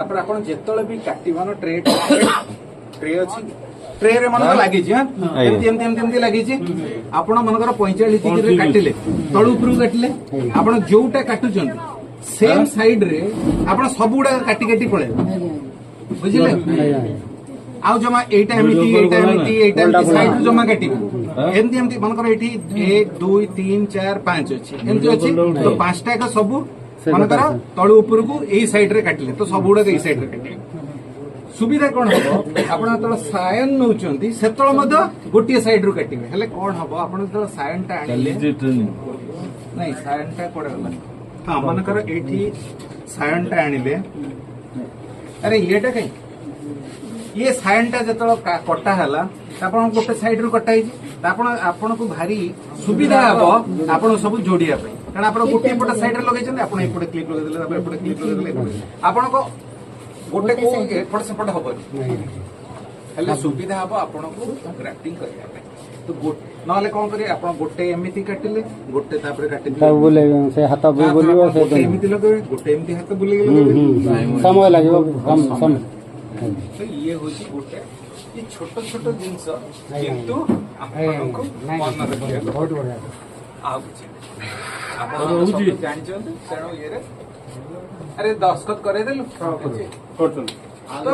आपण जेतले भी काटिबन tray tray अछि ट्रे रे मन लागि छी हां एमती लागि छी आपण मनकर 45 डिग्री रे काटिले तळु उपरु काटिले आपण जोटा काटु चंदी सेम साइड रे आपण सबुडा काटी काटी पळे बुझिले आउ जमा एटा एमिति साइड जमा काटिबे एमती मनकर एठी 1 2 3 4 5 अछि एमती अछि तो पांचटा का सब मनकर तळु उपरु को एई साइड रे काटिले तो सबुडा एई साइड रे काटिले सुविधा कौन हम आपण तो सायन नौचंती सेतळ मध्य गोटिए साइड रु काटिबे हेले कोन हबो आपण तो सायन टा आनिले नहीं सायन टा कोडे गला हां मनकर एठी सायन टा आनिले अरे येटा कई ये सायन टा जतळ कटा हला आपण गोटे साइड रु कटा हिची आपण आपण को भारी सुविधा हबो आपण सब जोडिया पे कारण आपण गोटे पट साइड रे लगै छन आपण एपटे क्लिक लगे देले आपण एपटे क्लिक लगे देले आपण को गोटे को एपट सेपट हबनी हेले सुविधा हबो आपण को ग्राफ्टिंग करिया पे तो नले कोन करी आपण गोटे एमिति काटिले गोटे तापर काटिले तब बोले से हाथ बोलिबो से एमिति लगे गोटे एमिति हाथ बुले लगे समय लागो कम सम तो ये होची गोटे ये छोट छोट जिंस किंतु आपण को मन रखिया बहुत बढ़िया आ आपण सब जानि छन सेनो ये रे अरे दस्खत करे देलु करतु तो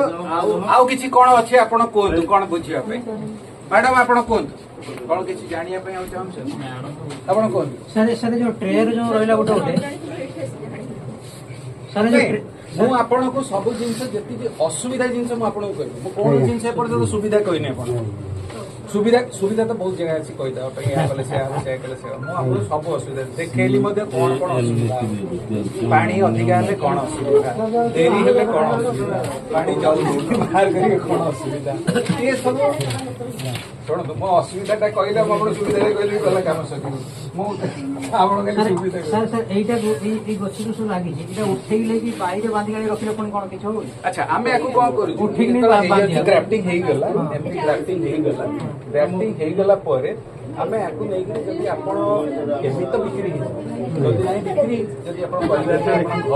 आउ किछि कोन अछि आपण कोन कोन बुझिया पे मैडम आपण कोन कोन किछि जानिया पे आउ चाहम छ आपण कोन सर सर जो ट्रेर जो रहला गोटे सर जो मु आपण को सब जिंस जति असुविधा जिंस मु आपण को कहबो कोन जिंस पर सुविधा कहने आपण सुविधा सुविधा तो बहुत जगह अछि कहि दा पे या कले से कले से मु आपण सब असुविधा देखेली मध्ये कोन कोन असुविधा पानी अधिका हले कोन असुविधा देरी हले कोन असुविधा पानी जल्दी बाहर करी कोन असुविधा ये सब छोड़ दो मो असुविधा ता कहिला मु आपण सुविधा रे कहली कला काम सकी मु आपण कहली सुविधा सर सर एटा ए गछि को सब लागि छै एटा उठेई लेकी बाहर बांधी गाड़ी रखले कोन कोन किछ हो अच्छा आमे आकु कोन करू उठेई नहीं ग्राफ्टिंग हेई गला एमपी ग्राफ्टिंग हेई गला ग्राफ्टिंग हेई गला परे आमे आकु नै कि जदि आपण केमी तो बिक्री जदि नै बिक्री जदि आपण परिवार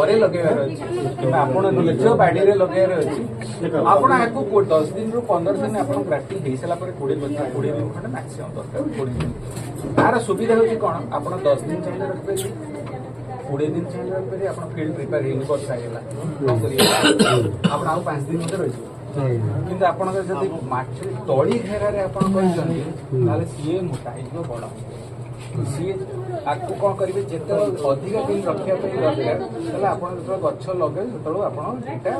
घरे लगेबार अछि कि आपण निज बाडी रे लगेबार अछि आपण आकु 10 दिन रु 15 दिन आपण ग्राफ्टिंग हेई सला परे 20 दिन खंड मैक्सिमम दरकार 20 दिन तार सुविधा होची कोन आपण 10 दिन चले रखबे 20 दिन चले रखबे आपण फील्ड प्रिपेयर हेई बर्षा गेला आपण आउ 5 दिन मध्ये रहि किंतु आपण जदि माछ तळी घेरा रे आपण करछन ताले सीए मोटा हिजो बड़ सीए आकु कोन करिवे जेते अधिक दिन रखिया पे लगे ताले आपण गछ लगे तळो आपण एटा